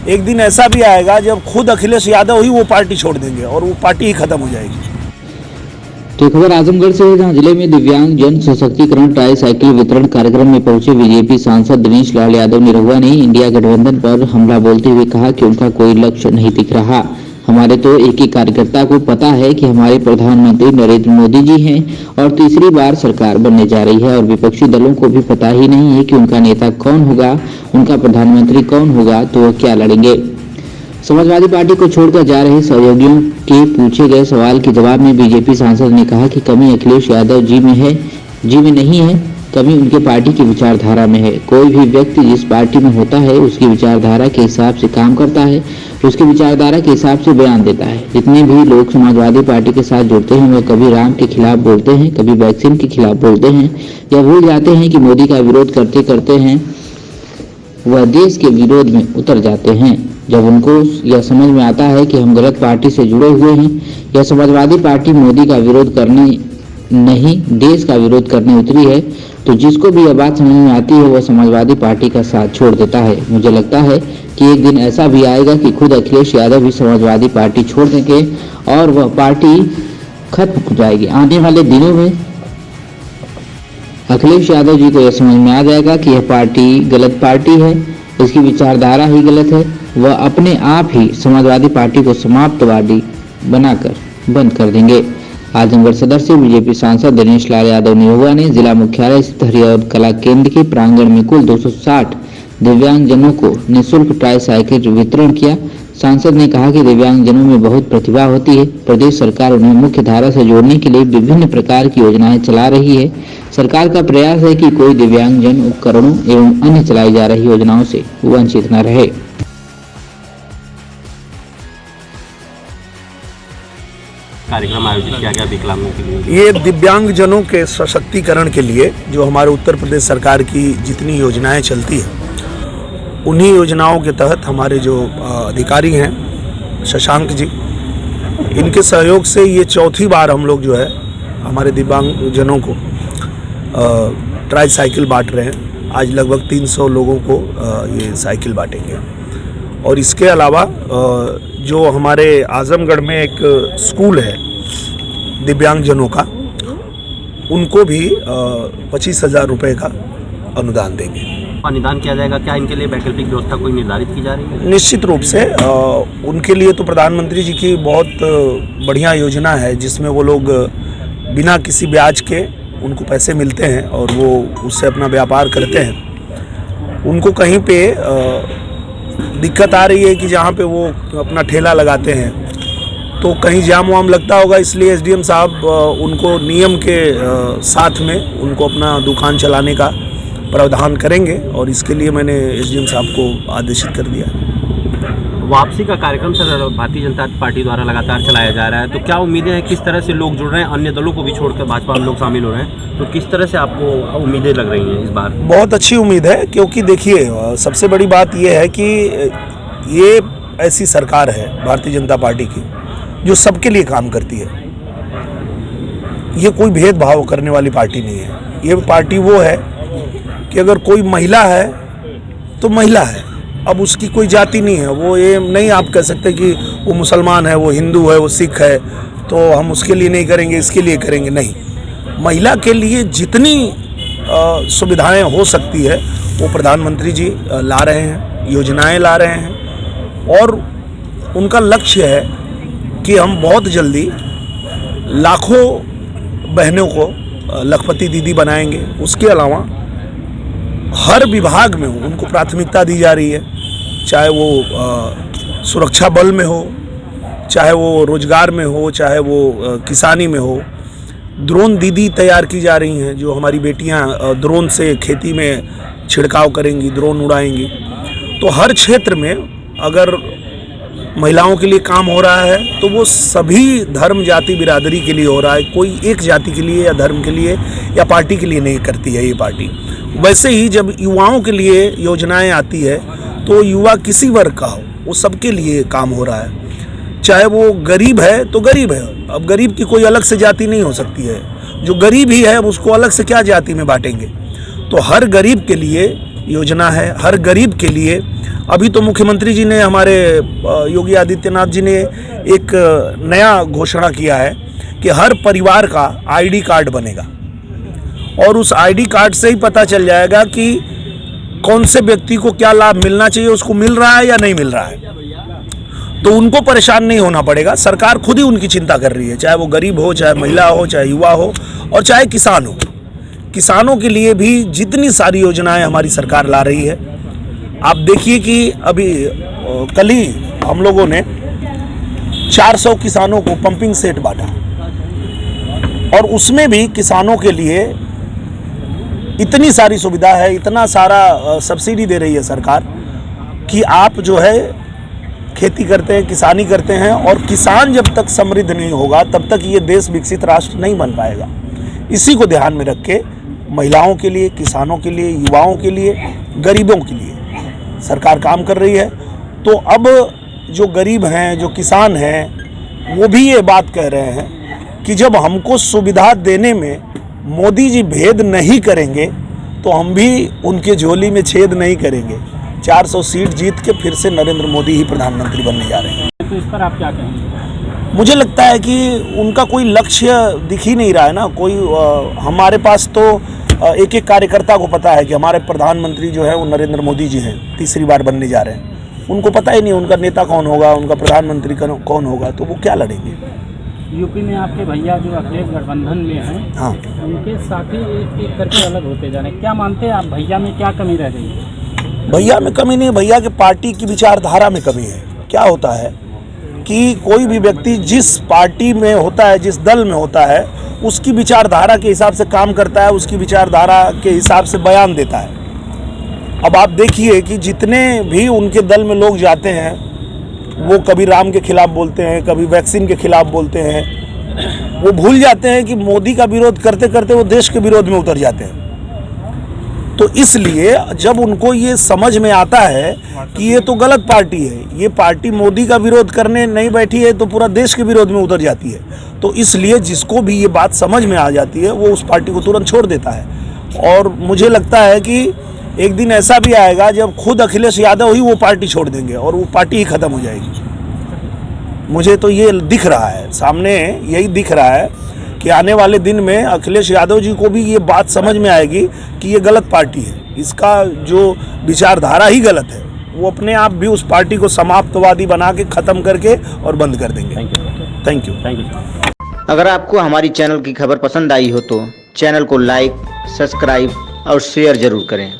एक दिन ऐसा भी आएगा जब खुद अखिलेश यादव ही वो पार्टी छोड़ देंगे और वो पार्टी ही खत्म हो जाएगी। तो खबर आजमगढ़ से है, जहां जिले में दिव्यांग जन सशक्तिकरण ट्राई साइकिल वितरण कार्यक्रम में पहुंचे बीजेपी सांसद दिनेश लाल यादव निरहुआ ने इंडिया गठबंधन पर हमला बोलते हुए कहा कि उनका कोई लक्ष्य नहीं दिख रहा। हमारे तो एक ही कार्यकर्ता को पता है कि हमारे प्रधानमंत्री नरेंद्र मोदी जी हैं और तीसरी बार सरकार बनने जा रही है, और विपक्षी दलों को भी पता ही नहीं है कि उनका नेता कौन होगा, उनका प्रधानमंत्री कौन होगा, तो वह क्या लड़ेंगे। समाजवादी पार्टी को छोड़कर जा रहे सहयोगियों के पूछे गए सवाल के जवाब में बीजेपी सांसद ने कहा कि कमी अखिलेश यादव जी में नहीं है, कमी उनके पार्टी की विचारधारा में है। कोई भी व्यक्ति जिस पार्टी में होता है उसकी विचारधारा के हिसाब से काम करता है, उसकी विचारधारा के हिसाब से बयान देता है। जितने भी लोग समाजवादी पार्टी के साथ जुड़ते हैं वह कभी राम के खिलाफ बोलते हैं, कभी वैक्सीन के खिलाफ बोलते हैं, या भूल जाते हैं कि मोदी का विरोध करते करते हैं वह देश के विरोध में उतर जाते हैं। जब उनको यह समझ में आता है कि हम गलत पार्टी से जुड़े हुए हैं, यह समाजवादी पार्टी मोदी का विरोध करने नहीं देश का विरोध करने उतरी है, तो जिसको भी यह बात समझ में आती है वह समाजवादी पार्टी का साथ छोड़ देता है। मुझे लगता है कि एक दिन ऐसा भी आएगा कि खुद अखिलेश यादव भी समाजवादी पार्टी छोड़ देंगे और वह पार्टी खत्म हो जाएगी। आने वाले दिनों में अखिलेश यादव जी को यह समझ में आ जाएगा कि यह पार्टी गलत पार्टी है, इसकी विचारधारा ही गलत है। वह अपने आप ही समाजवादी पार्टी को समाप्तवादी बनाकर बंद कर देंगे। आजमगढ़ सदर से बीजेपी सांसद दिनेश लाल यादव निरहुआ ने जिला मुख्यालय स्थित हरियर कला केंद्र के प्रांगण में कुल 260 दिव्यांगजनों को निःशुल्क ट्राई साइकिल वितरण किया। सांसद ने कहा कि दिव्यांगजनों में बहुत प्रतिभा होती है। प्रदेश सरकार उन्हें मुख्य धारा से जोड़ने के लिए विभिन्न प्रकार की योजनाएं चला रही है। सरकार का प्रयास है कि कोई दिव्यांगजन उपकरणों एवं अन्य चलाई जा रही योजनाओं से वंचित न रहे। कार्यक्रम आयोजित किया गया विकलांगों के लिए। ये दिव्यांगजनों के सशक्तिकरण के लिए जो हमारे उत्तर प्रदेश सरकार की जितनी योजनाएं चलती है उन्हीं योजनाओं के तहत हमारे जो अधिकारी हैं शशांक जी, इनके सहयोग से ये चौथी बार हम लोग जो है हमारे दिव्यांगजनों को ट्राई साइकिल बांट रहे हैं। आज लगभग 300 लोगों को ये साइकिल बांटेंगे। और इसके अलावा जो हमारे आजमगढ़ में एक स्कूल है दिव्यांगजनों का, उनको भी 25,000 रुपये का अनुदान देंगे। अनुदान किया जाएगा, क्या इनके लिए वैकल्पिक व्यवस्था कोई निर्धारित की जा रही है? निश्चित रूप से उनके लिए तो प्रधानमंत्री जी की बहुत बढ़िया योजना है जिसमें वो लोग बिना किसी ब्याज के उनको पैसे मिलते हैं और वो उससे अपना व्यापार करते हैं। उनको कहीं पे दिक्कत आ रही है कि जहाँ पे वो अपना ठेला लगाते हैं तो कहीं जाम वाम लगता होगा, इसलिए एसडीएम साहब उनको नियम के साथ में उनको अपना दुकान चलाने का प्रावधान करेंगे और इसके लिए मैंने एसडीएम साहब को आदेशित कर दिया। वापसी का कार्यक्रम सर भारतीय जनता पार्टी द्वारा लगातार चलाया जा रहा है, तो क्या उम्मीदें हैं, किस तरह से लोग जुड़ रहे हैं? अन्य दलों को भी छोड़कर भाजपा में लोग शामिल हो रहे हैं, तो किस तरह से आपको उम्मीदें लग रही हैं इस बार? बहुत अच्छी उम्मीद है, क्योंकि देखिए सबसे बड़ी बात यह है कि ये ऐसी सरकार है भारतीय जनता पार्टी की जो सबके लिए काम करती है। ये कोई भेदभाव करने वाली पार्टी नहीं है। ये पार्टी वो है कि अगर कोई महिला है तो महिला है, अब उसकी कोई जाति नहीं है। वो ये नहीं आप कह सकते कि वो मुसलमान है, वो हिंदू है, वो सिख है तो हम उसके लिए नहीं करेंगे, इसके लिए करेंगे, नहीं। महिला के लिए जितनी सुविधाएं हो सकती है वो प्रधानमंत्री जी ला रहे हैं, योजनाएं ला रहे हैं और उनका लक्ष्य है कि हम बहुत जल्दी लाखों बहनों को लखपति दीदी बनाएंगे। उसके अलावा हर विभाग में उनको प्राथमिकता दी जा रही है, चाहे वो सुरक्षा बल में हो, चाहे वो रोजगार में हो, चाहे वो किसानी में हो। ड्रोन दीदी तैयार की जा रही हैं जो हमारी बेटियां ड्रोन से खेती में छिड़काव करेंगी, ड्रोन उड़ाएंगी। तो हर क्षेत्र में अगर महिलाओं के लिए काम हो रहा है तो वो सभी धर्म जाति बिरादरी के लिए हो रहा है, कोई एक जाति के लिए या धर्म के लिए या पार्टी के लिए नहीं करती है ये पार्टी। वैसे ही जब युवाओं के लिए योजनाएं आती है तो युवा किसी वर्ग का हो, वो सबके लिए काम हो रहा है। चाहे वो गरीब है तो गरीब है, अब गरीब की कोई अलग से जाति नहीं हो सकती है। जो गरीब ही है उसको अलग से क्या जाति में बांटेंगे। तो हर गरीब के लिए योजना है हर गरीब के लिए। अभी तो मुख्यमंत्री जी ने, हमारे योगी आदित्यनाथ जी ने एक नया घोषणा किया है कि हर परिवार का आईडी कार्ड बनेगा और उस आईडी कार्ड से ही पता चल जाएगा कि कौन से व्यक्ति को क्या लाभ मिलना चाहिए, उसको मिल रहा है या नहीं मिल रहा है। तो उनको परेशान नहीं होना पड़ेगा। सरकार खुद ही उनकी चिंता कर रही है, चाहे वो गरीब हो, चाहे महिला हो, चाहे युवा हो और चाहे किसान हो। किसानों के लिए भी जितनी सारी योजनाएं हमारी सरकार ला रही है। आप देखिए कि अभी कल ही हम लोगों ने 400 किसानों को पंपिंग सेट बांटा और उसमें भी किसानों के लिए इतनी सारी सुविधा है, इतना सारा सब्सिडी दे रही है सरकार कि आप जो है खेती करते हैं, किसानी करते हैं और किसान जब तक समृद्ध नहीं होगा तब तक ये देश विकसित राष्ट्र नहीं बन पाएगा। इसी को ध्यान में रख के महिलाओं के लिए, किसानों के लिए, युवाओं के लिए, गरीबों के लिए सरकार काम कर रही है। तो अब जो गरीब हैं, जो किसान हैं, वो भी ये बात कह रहे हैं कि जब हमको सुविधा देने में मोदी जी भेद नहीं करेंगे तो हम भी उनके झोली में छेद नहीं करेंगे। 400 सीट जीत के फिर से नरेंद्र मोदी ही प्रधानमंत्री बनने जा रहे हैं। तो इस पर आप क्या कहेंगे? मुझे लगता है कि उनका कोई लक्ष्य दिख ही नहीं रहा है ना। कोई हमारे पास तो एक एक कार्यकर्ता को पता है कि हमारे प्रधानमंत्री जो है वो नरेंद्र मोदी जी हैं, तीसरी बार बनने जा रहे हैं। उनको पता ही नहीं उनका नेता कौन होगा, उनका प्रधानमंत्री कौन होगा, तो वो क्या लड़ेंगे। यूपी में आपके भैया जो अखिलेश गठबंधन में हैं, हाँ, उनके साथी एक करके अलग होते जा रहे हैं। क्या मानते हैं आप, भैया में क्या कमी रह गई है? भैया में कमी नहीं, भैया के पार्टी की विचारधारा में कमी है। क्या होता है कि कोई भी व्यक्ति जिस पार्टी में होता है, जिस दल में होता है, उसकी विचारधारा के हिसाब से काम करता है, उसकी विचारधारा के हिसाब से बयान देता है। अब आप देखिए कि जितने भी उनके दल में लोग जाते हैं वो कभी राम के खिलाफ बोलते हैं, कभी वैक्सीन के खिलाफ बोलते हैं। वो भूल जाते हैं कि मोदी का विरोध करते करते वो देश के विरोध में उतर जाते हैं। तो इसलिए जब उनको ये समझ में आता है कि ये तो गलत पार्टी है, ये पार्टी मोदी का विरोध करने नहीं बैठी है तो पूरा देश के विरोध में उतर जाती है, तो इसलिए जिसको भी ये बात समझ में आ जाती है वो उस पार्टी को तुरंत छोड़ देता है। और मुझे लगता है कि एक दिन ऐसा भी आएगा जब खुद अखिलेश यादव ही वो पार्टी छोड़ देंगे और वो पार्टी ही खत्म हो जाएगी। मुझे तो ये दिख रहा है, सामने यही दिख रहा है कि आने वाले दिन में अखिलेश यादव जी को भी ये बात समझ में आएगी कि ये गलत पार्टी है, इसका जो विचारधारा ही गलत है। वो अपने आप भी उस पार्टी को समाप्तवादी बना के ख़त्म करके और बंद कर देंगे। Thank you. अगर आपको हमारी चैनल की खबर पसंद आई हो तो चैनल को लाइक, सब्सक्राइब और शेयर जरूर करें।